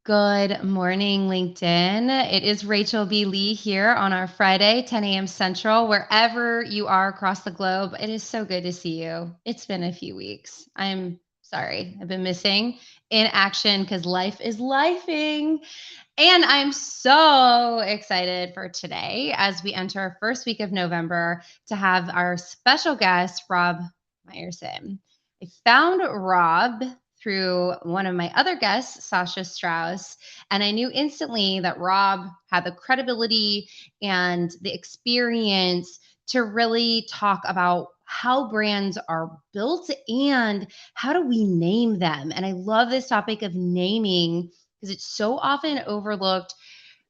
Good morning, LinkedIn. It is Rachel B. Lee here on our Friday, 10 a.m. Central, wherever you are across the globe. It is so good to see you. It's been a few weeks. I'm sorry. I've been missing in action because life is lifing. And I'm so excited for today as we enter our first week of November to have our special guest, Rob Meyerson. I found Rob through one of my other guests, Sasha Strauss, and I knew instantly that Rob had the credibility and the experience to really talk about how brands are built and how do we name them. And I love this topic of naming because it's so often overlooked,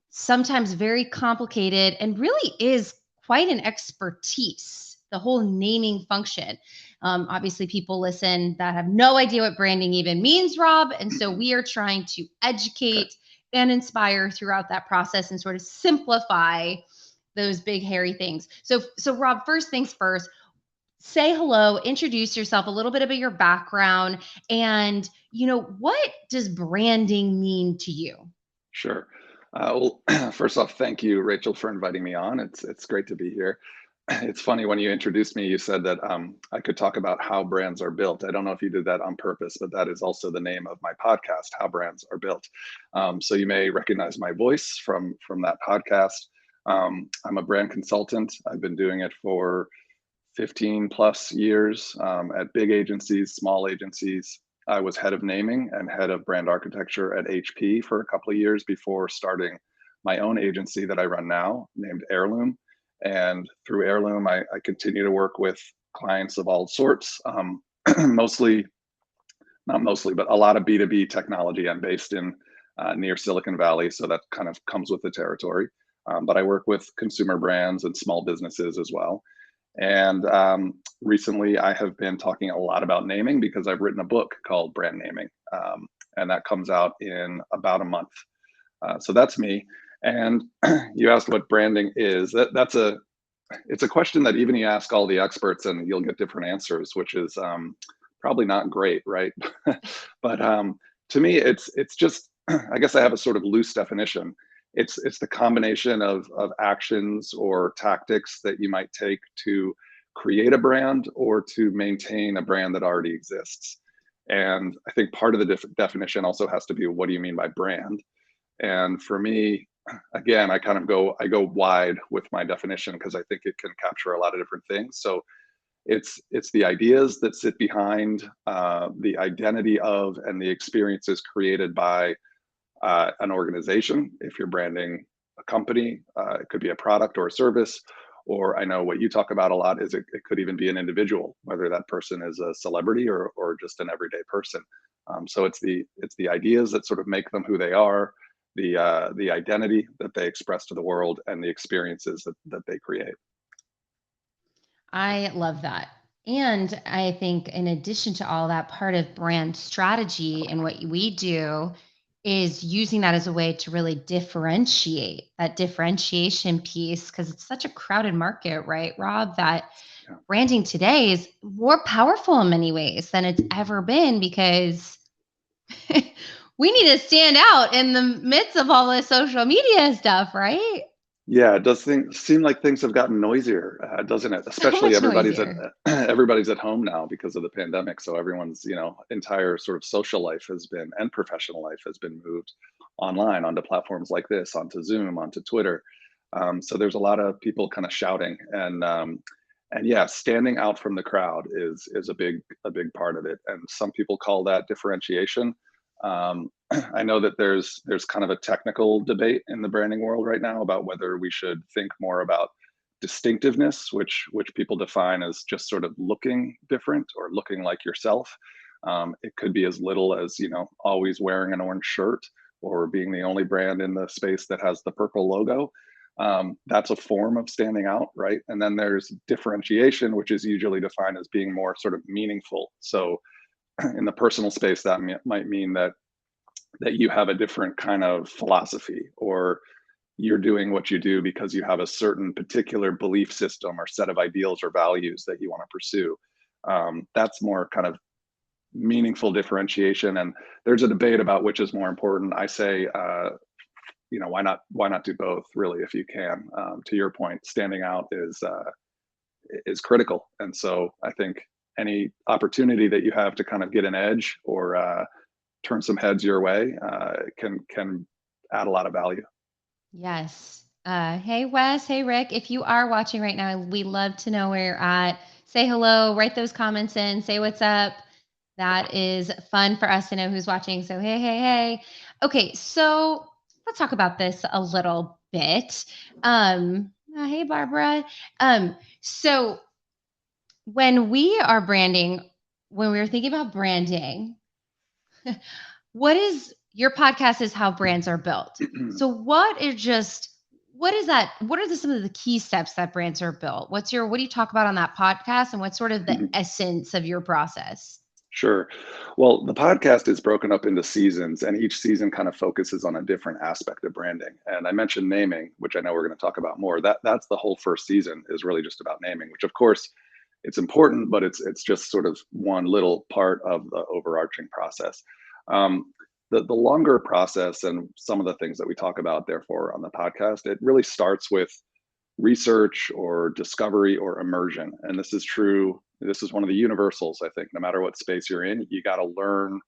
sometimes very complicated, and really is quite an expertise, the whole naming function. Obviously, people listen that have no idea what branding even means, Rob. And so we are trying to educate and inspire throughout that process and sort of simplify those big, hairy things. So Rob, first things first, say hello, introduce yourself, a little bit about your background, and what does branding mean to you? Sure. Well, first off, thank you, Rachel, for inviting me on. It's great to be here. It's funny when you introduced me, you said that I could talk about how brands are built. I don't know if you did that on purpose, but that is also the name of my podcast, How Brands Are Built. So you may recognize my voice from that podcast. I'm a brand consultant. I've been doing it for 15 plus years at big agencies, small agencies. I was head of naming and head of brand architecture at HP for a couple of years before starting my own agency that I run now, named Heirloom. And through Heirloom, I continue to work with clients of all sorts, mostly, not mostly, but a lot of B2B technology. I'm based in near Silicon Valley, so that kind of comes with the territory. But I work with consumer brands and small businesses as well. And recently, I have been talking a lot about naming because I've written a book called Brand Naming, and that comes out in about a month. So that's me. And you asked what branding is. It's a question that even you ask all the experts and you'll get different answers, which is probably not great, right? But to me, it's just I guess I have a sort of loose definition. It's the combination of actions or tactics that you might take to create a brand or to maintain a brand that already exists. And I think part of the definition also has to be, what do you mean by brand? And for me, again, I go wide with my definition because I think it can capture a lot of different things. So it's the ideas that sit behind the identity of and the experiences created by an organization. If you're branding a company, it could be a product or a service. Or I know what you talk about a lot is it could even be an individual, whether that person is a celebrity or just an everyday person. So it's the ideas that sort of make them who they are, the identity that they express to the world, and the experiences that they create. I love that. And I think, in addition to all that, part of brand strategy and what we do is using that as a way to really differentiate that differentiation piece because it's such a crowded market, right, Rob? That Yeah. branding today is more powerful in many ways than it's ever been because we need to stand out in the midst of all this social media stuff, right? Yeah, it does seem like things have gotten noisier, doesn't it? So Especially much noisier. everybody's at home now because of the pandemic. So everyone's, entire sort of social life has been and professional life has been moved online onto platforms like this, onto Zoom, onto Twitter. So there's a lot of people kind of shouting and yeah, standing out from the crowd is a big part of it. And some people call that differentiation. Um, I know that there's kind of a technical debate in the branding world right now about whether we should think more about distinctiveness, which people define as just sort of looking different or looking like yourself. It could be as little as always wearing an orange shirt or being the only brand in the space that has the purple logo. That's a form of standing out, right? And then there's differentiation, which is usually defined as being more sort of meaningful. So in the personal space, that might mean that you have a different kind of philosophy, or you're doing what you do because you have a certain particular belief system or set of ideals or values that you want to pursue. That's more kind of meaningful differentiation. And there's a debate about which is more important. I say, why not do both, really, if you can. To your point, standing out is critical. And so I think any opportunity that you have to kind of get an edge or turn some heads your way can add a lot of value. Yes. Hey, Wes. Hey, Rick. If you are watching right now, we love to know where you're at. Say hello, write those comments in, say what's up. That is fun for us to know who's watching. So, hey, hey, hey. Okay, so let's talk about this a little bit. Hey, Barbara. So, when we are branding, when we were thinking about branding, what is your podcast is how brands are built. So what is that? What are some of the key steps that brands are built? What do you talk about on that podcast and what's sort of the essence of your process? Sure. Well, the podcast is broken up into seasons, and each season kind of focuses on a different aspect of branding. And I mentioned naming, which I know we're going to talk about more. That's the whole first season is really just about naming, which of course it's important, but it's just sort of one little part of the overarching process. The longer process and some of the things that we talk about, therefore, on the podcast, it really starts with research or discovery or immersion. And this is true. This is one of the universals, I think. No matter what space you're in, you got to learn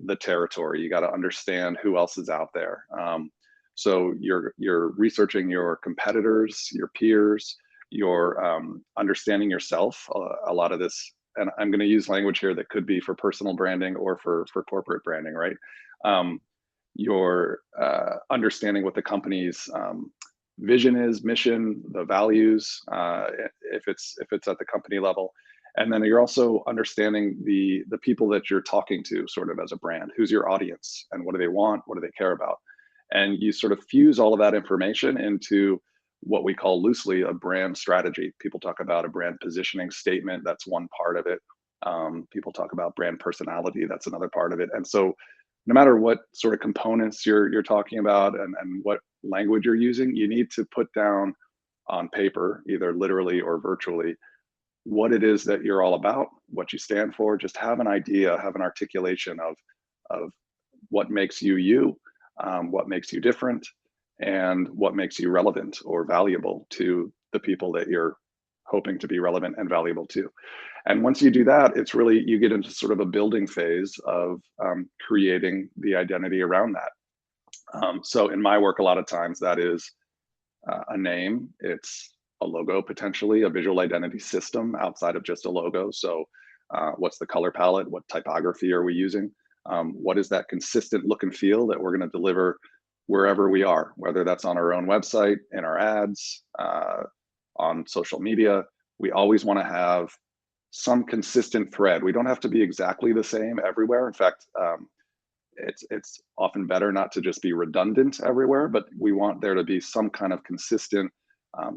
the territory. You got to understand who else is out there. So you're researching your competitors, your peers, you're understanding yourself. A lot of this, and I'm going to use language here that could be for personal branding or for corporate branding, right? You're understanding what the company's vision is, mission, the values, if it's at the company level, and then you're also understanding the people that you're talking to, sort of as a brand. Who's your audience, and what do they want? What do they care about? And you sort of fuse all of that information into what we call loosely a brand strategy. People talk about a brand positioning statement. That's one part of it. People talk about brand personality. That's another part of it. And so no matter what sort of components you're talking about and what language you're using, you need to put down on paper, either literally or virtually, what it is that you're all about, what you stand for. Just have an idea, have an articulation of what makes you you, what makes you different, and what makes you relevant or valuable to the people that you're hoping to be relevant and valuable to. And once you do that, it's really, you get into sort of a building phase of creating the identity around that. So in my work, a lot of times that is a name, it's a logo, potentially a visual identity system outside of just a logo. So what's the color palette? What typography are we using? What is that consistent look and feel that we're going to deliver wherever we are, whether that's on our own website, in our ads, on social media. We always want to have some consistent thread. We don't have to be exactly the same everywhere. In fact, it's often better not to just be redundant everywhere, but we want there to be some kind of consistent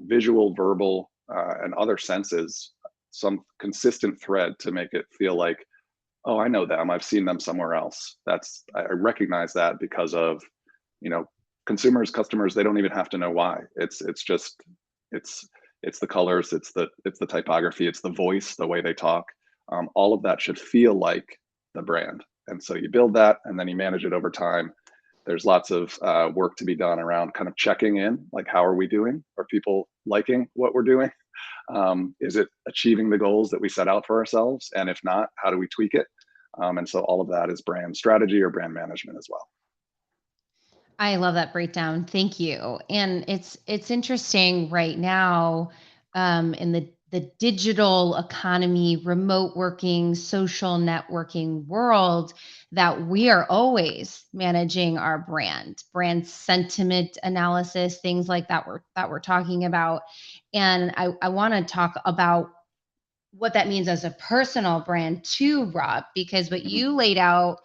visual, verbal, and other senses, some consistent thread to make it feel like, oh, I know them. I've seen them somewhere else. I recognize that because of, consumers, customers. They don't even have to know why. It's just it's the colors, it's the typography, it's the voice, the way they talk. All of that should feel like the brand. And so you build that, and then you manage it over time. There's lots of work to be done around kind of checking in, like, how are we doing? Are people liking what we're doing? Is it achieving the goals that we set out for ourselves? And if not, how do we tweak it? And so all of that is brand strategy or brand management as well. I love that breakdown. Thank you. And it's interesting right now, in the digital economy, remote working, social networking world, that we are always managing our brand sentiment analysis, things like that we're talking about. And I want to talk about what that means as a personal brand too, Rob, because what Mhm. you laid out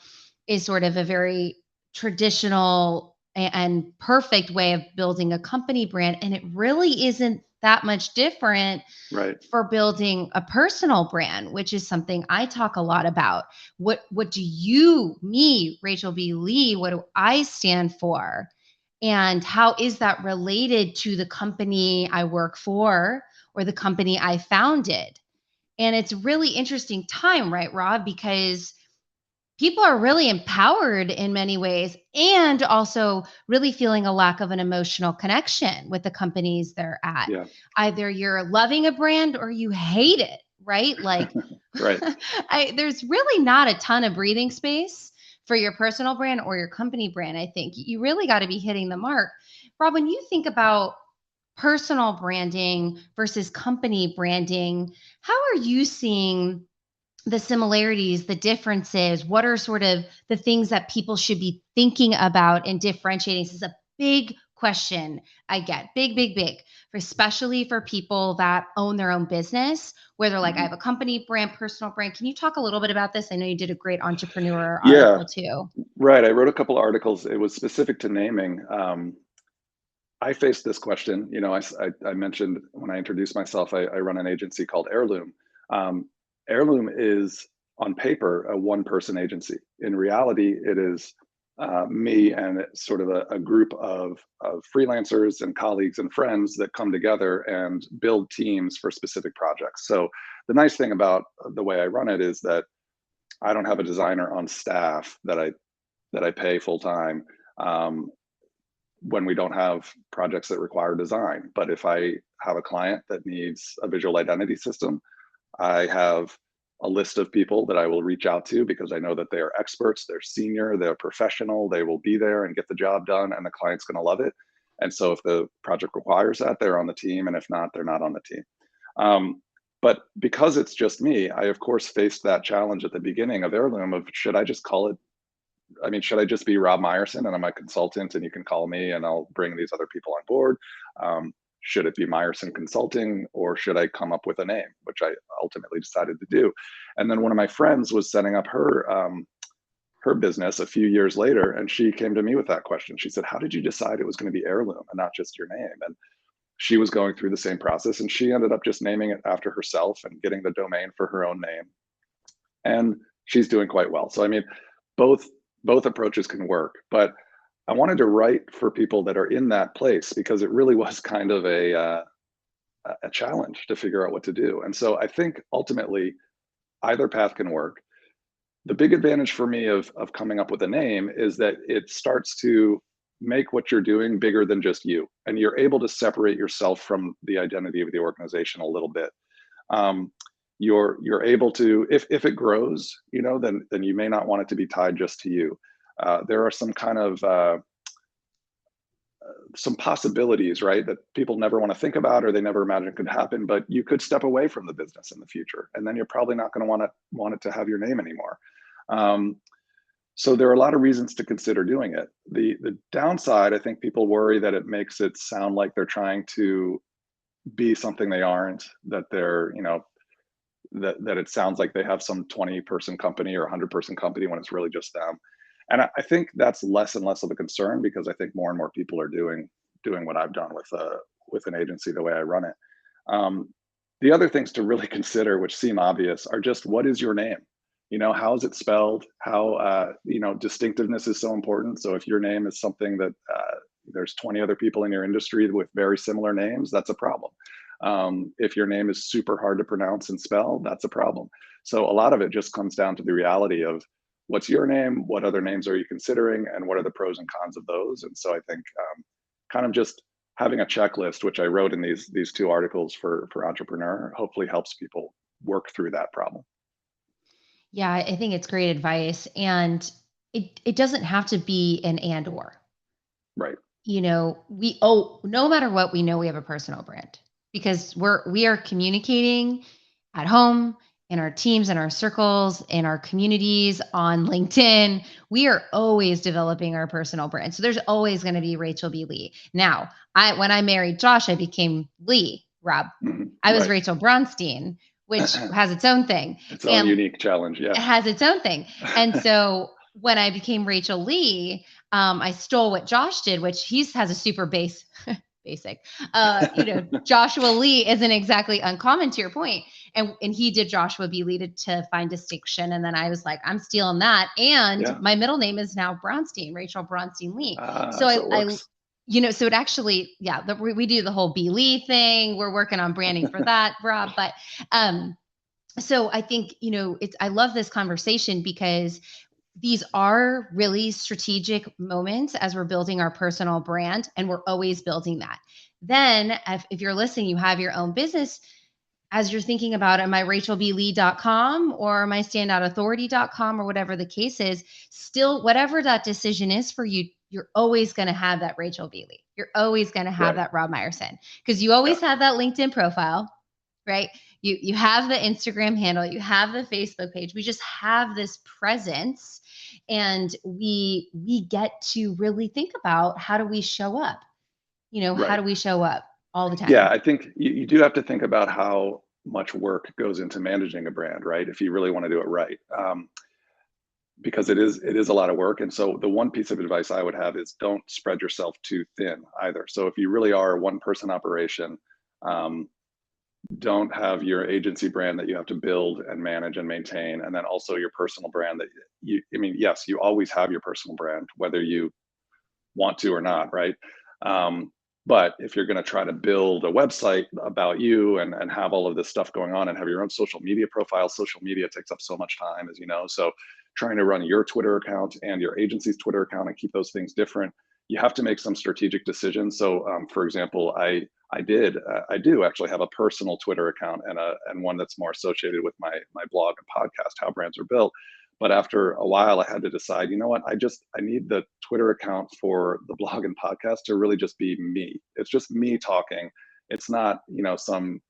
is sort of a very traditional and perfect way of building a company brand. And it really isn't that much different Right. for building a personal brand, which is something I talk a lot about. What do me, Rachel B. Lee, what do I stand for? And how is that related to the company I work for or the company I founded? And it's a really interesting time, right, Rob? Because people are really empowered in many ways and also really feeling a lack of an emotional connection with the companies they're at. Yeah. Either you're loving a brand or you hate it, right? Like Right. there's really not a ton of breathing space for your personal brand or your company brand. I think you really got to be hitting the mark. Rob, when you think about personal branding versus company branding, how are you seeing the similarities, the differences? What are sort of the things that people should be thinking about and differentiating? This is a big question I get, big, big, big, especially for people that own their own business, where they're like, I Mhm. have a company brand, personal brand. Can you talk a little bit about this? I know you did a great entrepreneur Yeah, article too. right. I wrote a couple articles. It was specific to naming. I faced this question. I mentioned when I introduced myself, I run an agency called Heirloom. Um, Heirloom is on paper a one-person agency. In reality, it is me and it's sort of a group of freelancers and colleagues and friends that come together and build teams for specific projects. So the nice thing about the way I run it is that I don't have a designer on staff that I pay full time. Um, when we don't have projects that require design. But if I have a client that needs a visual identity system, I have a list of people that I will reach out to because I know that they are experts, they're senior, they're professional, they will be there and get the job done, and the client's going to love it. And so if the project requires that, they're on the team. And if not, they're not on the team. Um, but because it's just me, I of course faced that challenge at the beginning of Heirloom of should I just call it should I just be Rob Meyerson and I'm a consultant and you can call me and I'll bring these other people on board? Should it be Meyerson Consulting or should I come up with a name, which I ultimately decided to do? And then one of my friends was setting up her business a few years later, and she came to me with that question. She said, "How did you decide it was going to be Heirloom and not just your name?" And she was going through the same process, and she ended up just naming it after herself and getting the domain for her own name. And she's doing quite well. So I mean, both both approaches can work, but I wanted to write for people that are in that place because it really was kind of a challenge to figure out what to do. And so I think ultimately either path can work. The big advantage for me of coming up with a name is that it starts to make what you're doing bigger than just you, and you're able to separate yourself from the identity of the organization a little bit. um, you're able to, if it grows, then you may not want it to be tied just to you. There are some kind of some possibilities, right, that people never want to think about or they never imagine could happen, but you could step away from the business in the future and then you're probably not going to want it to have your name anymore. um, so there are a lot of reasons to consider doing it. The downside, I think people worry that it makes it sound like they're trying to be something they aren't, that they're, that it sounds like they have some 20-person company or 100-person company when it's really just them. And I think that's less and less of a concern because I think more and more people are doing what I've done with an agency the way I run it. Um, the other things to really consider, which seem obvious, are just what is your name? How is it spelled? How distinctiveness is so important. So if your name is something that there's 20 other people in your industry with very similar names, that's a problem. If your name is super hard to pronounce and spell, that's a problem. So a lot of it just comes down to the reality of what's your name, what other names are you considering, and what are the pros and cons of those. And so I think kind of just having a checklist, which I wrote in these two articles for Entrepreneur, hopefully helps people work through that problem. Yeah, I think it's great advice. And it doesn't have to be an and or. Right. No matter what, we know we have a personal brand because we are communicating at home, in our teams, in our circles, in our communities, on LinkedIn. We are always developing our personal brand. So there's always going to be Rachel B. Lee. Now, when I married Josh, I became Lee, Rob. I was Right. Rachel Bronstein, which has its own thing. Its own And unique challenge. it Yeah. has its own thing. And so when I became Rachel Lee, I stole what Josh did, which he has a super basic. Joshua Lee isn't exactly uncommon to your point. And he did Joshua B. Lee to find distinction. And then I was like, I'm stealing that. And Yeah. my middle name is now Bronstein, Rachel Bronstein Lee. So So it works. so it actually, yeah, we do the whole B. Lee thing. We're working on branding for that, Rob. But so I think, I love this conversation because these are really strategic moments as we're building our personal brand, and we're always building that. Then, if you're listening, you have your own business, as you're thinking about, am I rachelblee.com or am I standoutauthority.com or whatever the case is, still, whatever that decision is for you, you're always going to have that Rachel B. Lee. You're always going to have Right. that Rob Meyerson, because you Yeah. always have that LinkedIn profile, right? You have the Instagram handle, you have the Facebook page. We just have this presence, and we get to really think about, how do we show up? How Right. do we show up all the Yeah, time? I think you do have to think about how much work goes into managing a brand, right? If you really want to do it right, because it is a lot of work. And so the one piece of advice I would have is don't spread yourself too thin either. So if you really are a one person operation, um, don't have your agency brand that you have to build and manage and maintain, and then also your personal brand that I mean, yes, you always have your personal brand, whether you want to or not, right? Um, but if you're going to try to build a website about you and have all of this stuff going on and have your own social media profile, social media takes up so much time, as you know. So trying to run your Twitter account and your agency's Twitter account and keep those things different, you have to make some strategic decisions. So, for example, I do actually have a personal Twitter account and one that's more associated with my blog and podcast, How Brands Are Built. But after a while, I had to decide, you know what? I need the Twitter account for the blog and podcast to really just be me. It's just me talking. It's not, some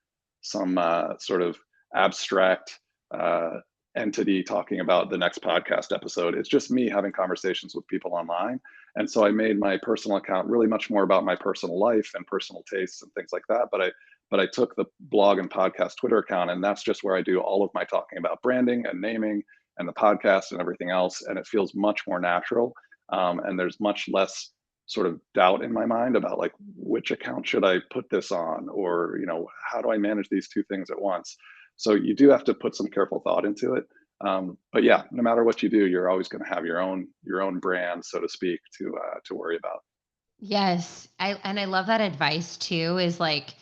sort of abstract uh, entity talking about the next podcast episode. It's just me having conversations with people online. And so I made my personal account really much more about my personal life and personal tastes and things like that. But I took the blog and podcast Twitter account, and that's just where I do all of my talking about branding and naming and the podcast and everything else. And it feels much more natural. And there's much less sort of doubt in my mind about like, which account should I put this on? Or, how do I manage these two things at once? So you do have to put some careful thought into it. But yeah, no matter what you do, you're always going to have your own brand, so to speak, to worry about. Yes, I love that advice too, is like,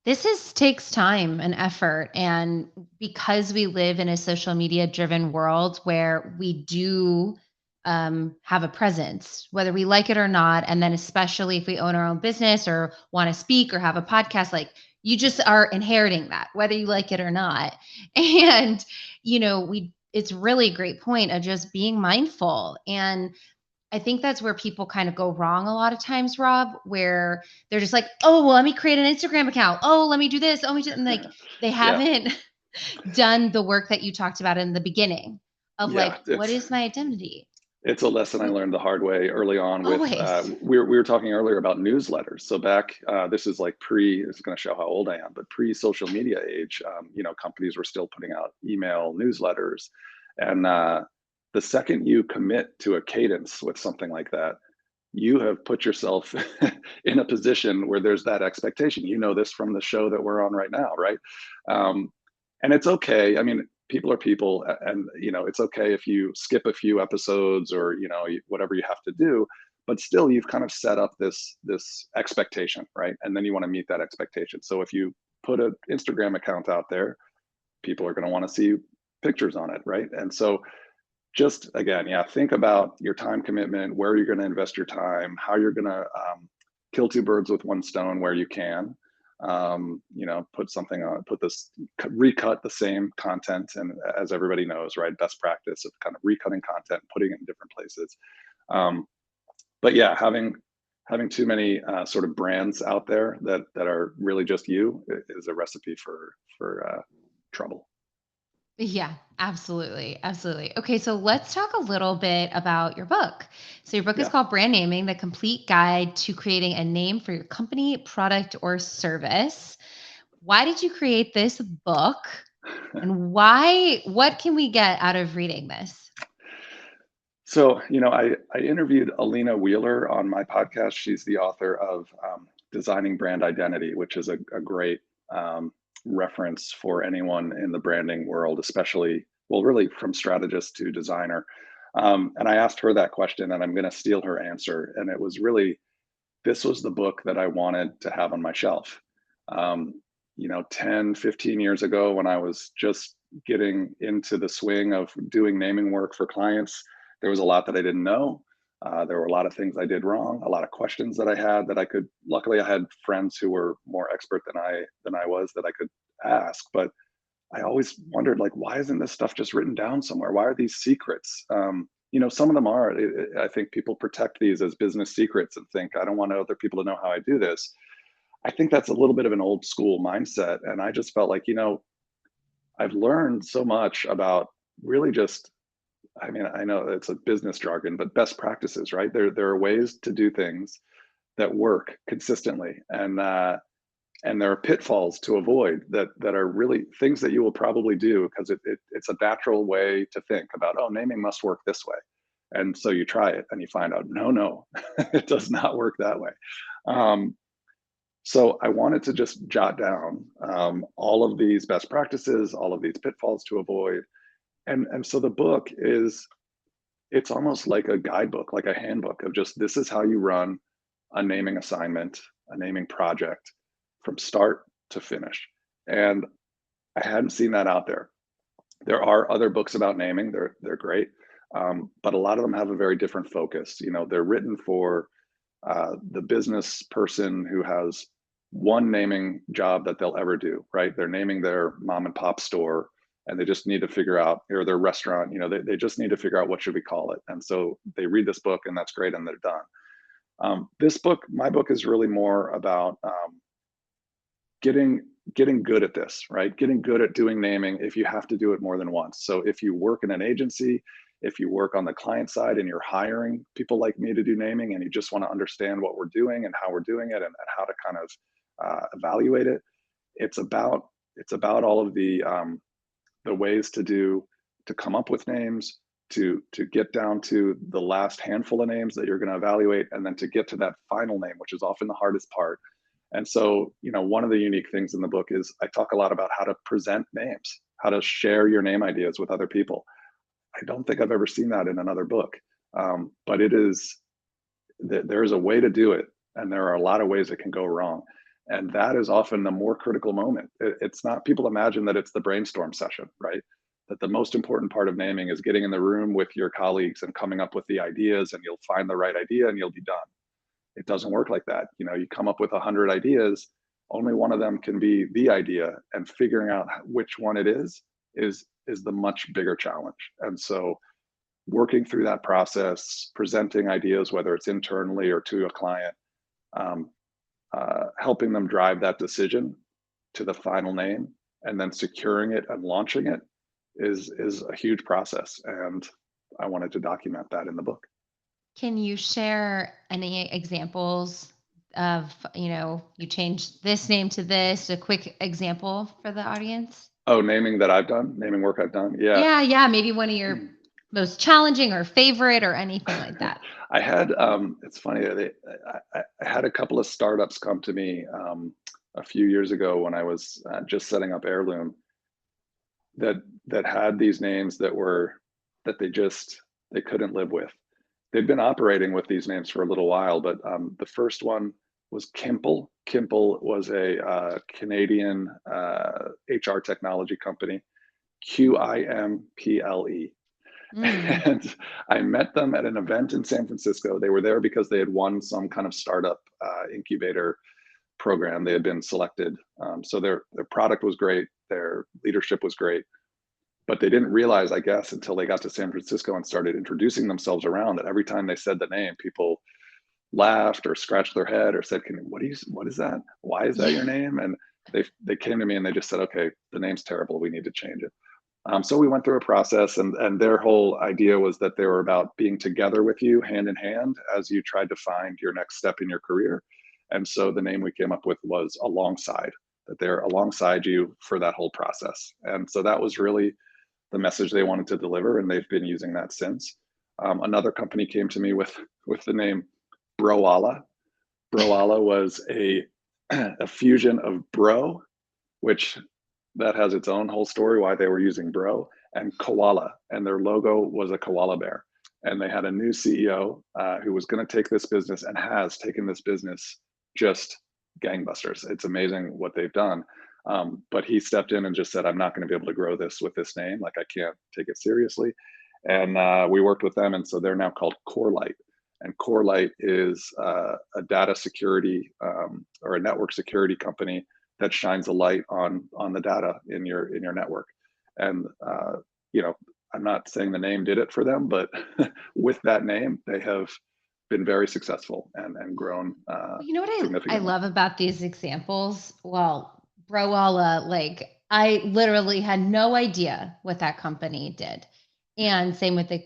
this is takes time and effort, and because we live in a social media driven world where we do have a presence, whether we like it or not, and then especially if we own our own business or want to speak or have a podcast, like, you just are inheriting that, whether you like it or not. And we it's really a great point of just being mindful. And I think that's where people kind of go wrong a lot of times, Rob, where they're just like, "Oh, well, let me create an Instagram account. Oh, let me do this. Oh, and like, they Yeah, haven't done the work that you talked about in the beginning of like, yeah, what it's is my identity? it's a lesson I learned the hard way early on with, Always. we were talking earlier about newsletters. So back, this is like this is going to show how old I am, but pre social media age, companies were still putting out email newsletters. And the second you commit to a cadence with something like that, you have put yourself in a position where there's that expectation. You know this from the show that we're on right now, right? Um, and it's okay. I mean, people are people, and it's okay if you skip a few episodes or whatever you have to do. But still, you've kind of set up this expectation, right? And then you want to meet that expectation. So if you put an Instagram account out there, people are going to want to see pictures on it, right? And so just again, yeah, think about your time commitment, where you're going to invest your time, how you're going to kill two birds with one stone where you can. Put something on, recut the same content, and as everybody knows, right, best practice of kind of recutting content, putting it in different places. Um, but yeah, having too many sort of brands out there that are really just you is a recipe for trouble. Yeah, absolutely. Absolutely. Okay, so let's talk a little bit about your book. So, your book is Yeah. called Brand Naming: The Complete Guide to Creating a Name for Your Company, Product, or Service. Why did you create this book? And what can we get out of reading this? So, I interviewed Alina Wheeler on my podcast. She's the author of Designing Brand Identity, which is a great um, reference for anyone in the branding world, especially, well, really from strategist to designer. And I asked her that question, and I'm going to steal her answer. And it was really, this was the book that I wanted to have on my shelf. Um, 10, 15 years ago, when I was just getting into the swing of doing naming work for clients, there was a lot that I didn't know. There were a lot of things I did wrong, a lot of questions that I had that I could. Luckily, I had friends who were more expert than I was that I could ask. But I always wondered, like, why isn't this stuff just written down somewhere? Why are these secrets? Some of them are. I think people protect these as business secrets and think I don't want other people to know how I do this. I think that's a little bit of an old school mindset, and I just felt like, I've learned so much about really just. I mean, I know it's a business jargon, but best practices, right? There are ways to do things that work consistently, and there are pitfalls to avoid that are really things that you will probably do because it's a natural way to think about, oh, naming must work this way, and so you try it and you find out, no, it does not work that way. Um, so I wanted to just jot down all of these best practices, all of these pitfalls to avoid, and so the book is it's almost like a guidebook, like a handbook of just this is how you run a naming assignment, a naming project from start to finish. And I hadn't seen that out there. There are other books about naming, they're great. But a lot of them have a very different focus. They're written for the business person who has one naming job that they'll ever do, right? They're naming their mom and pop store and they just need to figure out, or their restaurant, they just need to figure out what should we call it. And so they read this book and that's great and they're done. This book, my book is really more about getting good at this, right? Getting good at doing naming if you have to do it more than once. So if you work in an agency, if you work on the client side and you're hiring people like me to do naming and you just want to understand what we're doing and how we're doing it and how to kind of evaluate it, it's about all of the ways to come up with names, to get down to the last handful of names that you're going to evaluate, and then to get to that final name, which is often the hardest part. And so, one of the unique things in the book is I talk a lot about how to present names, how to share your name ideas with other people. I don't think I've ever seen that in another book, but there is a way to do it, and there are a lot of ways it can go wrong. And that is often the more critical moment. It's not, people imagine that it's the brainstorm session, right? That the most important part of naming is getting in the room with your colleagues and coming up with the ideas, and you'll find the right idea and you'll be done. It doesn't work like that. You come up with 100 ideas, only one of them can be the idea, and figuring out which one it is the much bigger challenge. And so working through that process, presenting ideas, whether it's internally or to a client, um, helping them drive that decision to the final name, and then securing it and launching it is a huge process. And I wanted to document that in the book. Can you share any examples of, you changed this name to this, a quick example for the audience? Oh, naming work I've done. Yeah. Yeah, yeah, maybe one of your most challenging or favorite or anything like that. I had it's funny. I had a couple of startups come to me a few years ago when I was just setting up Heirloom that had these names that they couldn't live with. They'd been operating with these names for a little while, but the first one was Kimple. Kimple was a Canadian HR technology company. Qimple. Mm. And I met them at an event in San Francisco. They were there because they had won some kind of startup incubator program. They had been selected. So their product was great. Their leadership was great. But they didn't realize, I guess, until they got to San Francisco and started introducing themselves around, that every time they said the name, people laughed or scratched their head or said, what is that? Why is that Yeah. your name? And they came to me and they just said, okay, the name's terrible. We need to change it. So we went through a process, and their whole idea was that they were about being together with you, hand in hand, as you tried to find your next step in your career. And so the name we came up with was Alongside, that they're alongside you for that whole process. And so that was really the message they wanted to deliver, and they've been using that since. Another company came to me with the name Broala. Broala was a fusion of bro, which that has its own whole story why they were using bro, and koala, and their logo was a koala bear. And they had a new CEO who was going to take this business and has taken this business just gangbusters. It's amazing what they've done. But he stepped in and just said, I'm not going to be able to grow this with this name. Like, I can't take it seriously. And we worked with them. And so they're now called Corelight. And Corelight is a data security or a network security company that shines a light on the data in your network. And you know, I'm not saying the name did it for them, but with that name, they have been very successful and grown You know what I significantly. love about these examples? Well, Browalla, like I literally had no idea what that company did. And same with the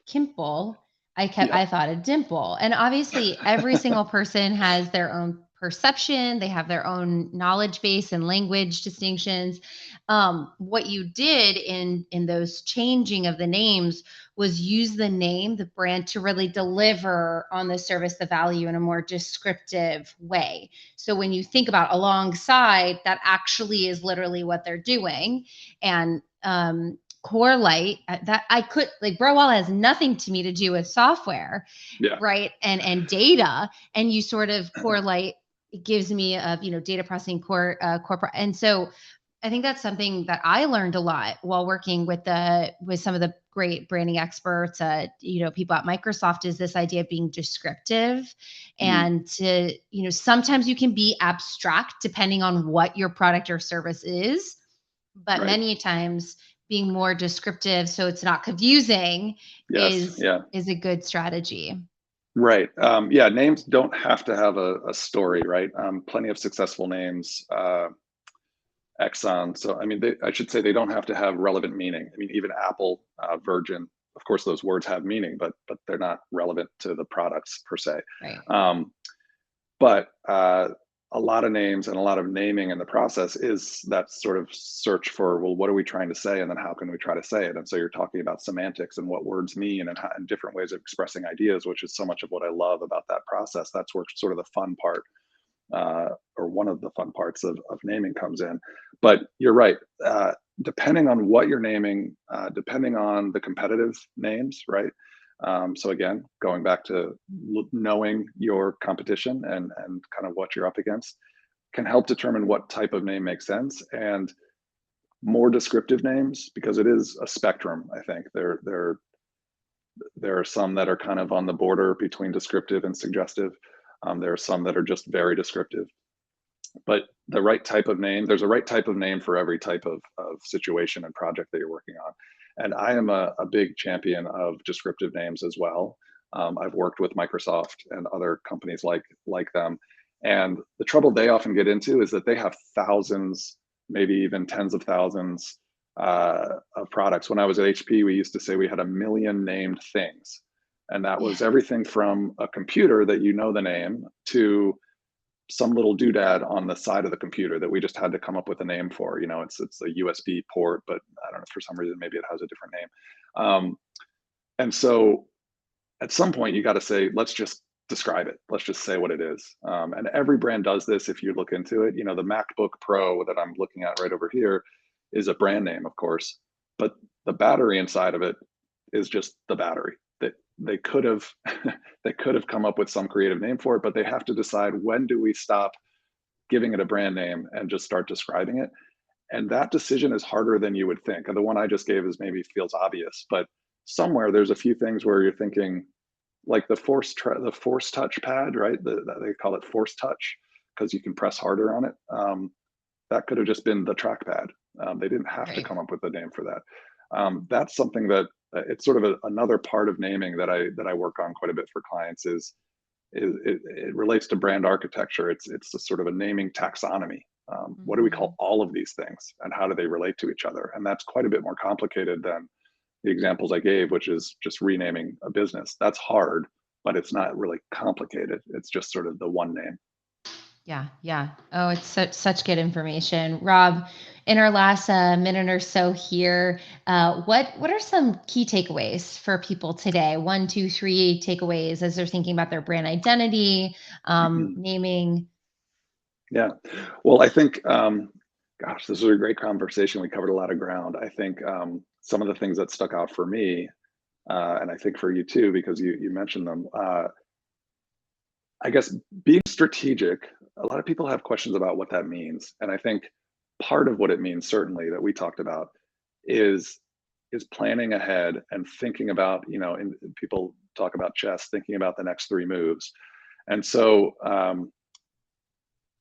Kimple. Yeah, I thought a dimple. And obviously every single person has their own perception, they have their own knowledge base and language distinctions. What you did in those changing of the names was use the name, the brand to really deliver on the service, the value in a more descriptive way. So when you think about alongside, that actually is literally what they're doing. And Core Light, that I could like Browall has nothing to me to do with software, yeah, right? And data, and you sort of Core Light it gives me a data processing corporate, and so I think that's something that I learned a lot while working with some of the great branding experts, people at Microsoft, is this idea of being descriptive, mhm, and to, sometimes you can be abstract depending on what your product or service is, but right. many times being more descriptive so it's not confusing Yes, is yeah, is a good strategy. right. Yeah, names don't have to have a story, right? Plenty of successful names. Exxon. So, I mean, I should say they don't have to have relevant meaning. I mean, even Apple, Virgin, of course, those words have meaning, but they're not relevant to the products per se. Right. Um, but a lot of names and a lot of naming in the process is that sort of search for, well, what are we trying to say, and then how can we try to say it? And so you're talking about semantics and what words mean and different ways of expressing ideas, which is so much of what I love about that process. That's where sort of the fun part or one of the fun parts of naming comes in. But you're right. Depending on what you're naming, depending on the competitive names, right? So again, going back to knowing your competition and kind of what you're up against can help determine what type of name makes sense. And more descriptive names, because it is a spectrum. I think there are some that are kind of on the border between descriptive and suggestive. There are some that are just very descriptive, but the right type of name, there's a right type of name for every type of situation and project that you're working on. And I am a big champion of descriptive names as well. I've worked with Microsoft and other companies like them, and the trouble they often get into is that they have thousands, maybe even tens of thousands of products. When I was at HP, we used to say we had a million named things, and that Yeah. was everything from a computer that you know the name to some little doodad on the side of the computer that we just had to come up with a name for. You know, it's a USB port, but I don't know, for some reason maybe it has a different name. And so at some point you got to say, let's just describe it. Let's just say what it is. And every brand does this if you look into it. You know, the MacBook Pro that I'm looking at right over here is a brand name, of course, but the battery inside of it is just the battery. That they could have they could have come up with some creative name for it, but they have to decide, when do we stop giving it a brand name and just start describing it? And that decision is harder than you would think. And the one I just gave is maybe feels obvious, but somewhere there's a few things where you're thinking, like the force touch pad, right? They call it force touch because you can press harder on it. That could have just been the trackpad. They didn't have to Right. come up with a name for that. That's something that it's sort of another part of naming that I work on quite a bit for clients it relates to brand architecture. It's a sort of a naming taxonomy. What do we Mhm. call all of these things, and how do they relate to each other? And that's quite a bit more complicated than the examples I gave, which is just renaming a business. That's hard, but it's not really complicated. It's just sort of the one name. Yeah, yeah. Oh, it's such good information, Rob. In our last minute or so here, what are some key takeaways for people today? One, two, three takeaways as they're thinking about their brand identity, Mhm. naming. Yeah. Well, I think, gosh, this was a great conversation. We covered a lot of ground. I think some of the things that stuck out for me, and I think for you too, because you mentioned them. I guess being strategic. A lot of people have questions about what that means, and I think part of what it means, certainly, that we talked about is planning ahead and thinking about, and people talk about chess, thinking about the next three moves. And so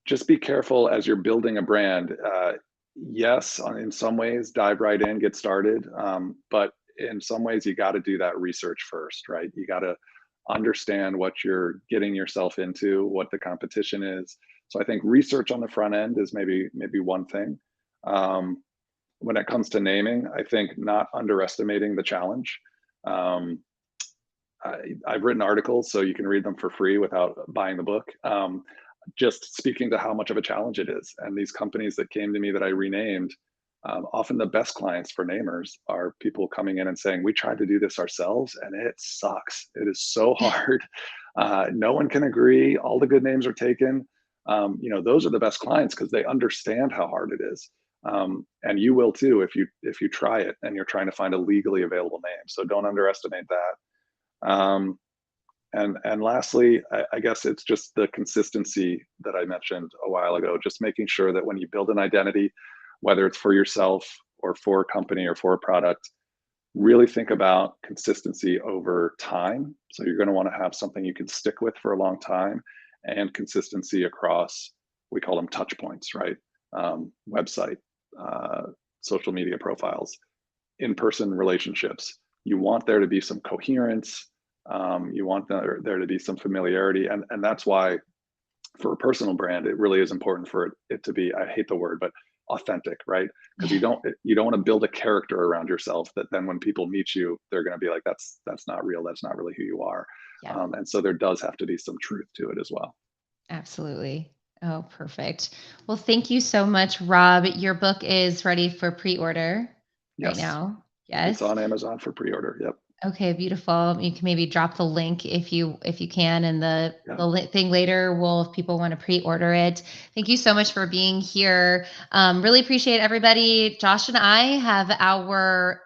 just be careful as you're building a brand. Yes, in some ways, dive right in, get started. But in some ways, you got to do that research first, right? You got to understand what you're getting yourself into, what the competition is. So I think research on the front end is maybe one thing. When it comes to naming, I think not underestimating the challenge. Um, I've written articles, so you can read them for free without buying the book. Just speaking to how much of a challenge it is. And these companies that came to me that I renamed, often the best clients for namers are people coming in and saying, we tried to do this ourselves and it sucks. It is so hard. No one can agree. All the good names are taken. Those are the best clients because they understand how hard it is. And you will too if you try it and you're trying to find a legally available name. So don't underestimate that. And lastly, I guess it's just the consistency that I mentioned a while ago, just making sure that when you build an identity, whether it's for yourself or for a company or for a product, really think about consistency over time. So you're going to want to have something you can stick with for a long time, and consistency across, we call them touch points, right? Website, social media profiles, in-person relationships. You want there to be some coherence. You want there to be some familiarity, and that's why for a personal brand, it really is important for it to be, I hate the word, but authentic, right? Because you don't want to build a character around yourself that then when people meet you, they're going to be like, that's not real. That's not really who you are. Yeah, And so there does have to be some truth to it as well. absolutely. Oh, perfect. Well, thank you so much, Rob. Your book is ready for pre-order right Yes, now. it's Yes. on Amazon for pre-order. Yep. Okay, beautiful. You can maybe drop the link if you can, and the Yeah. thing later will, if people want to pre-order it. Thank you so much for being here. Really appreciate everybody. Josh and I have our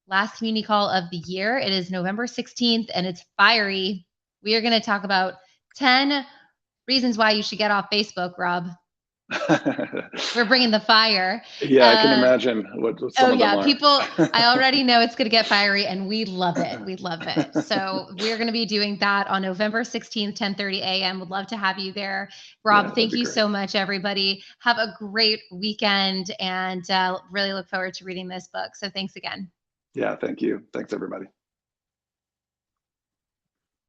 last community call of the year. It is November 16th, and it's fiery. We are going to talk about 10 reasons why you should get off Facebook, Rob. We're bringing the fire. Yeah, I can imagine what some Oh of them yeah, are. people, I already know it's going to get fiery and we love it. We love it. So we're going to be doing that on November 16th, 10:30 a.m. Would love to have you there. Yeah, Rob, that'd thank be you great. so much, everybody. Have a great weekend, and really look forward to reading this book. So thanks again. Yeah, thank you. Thanks, everybody.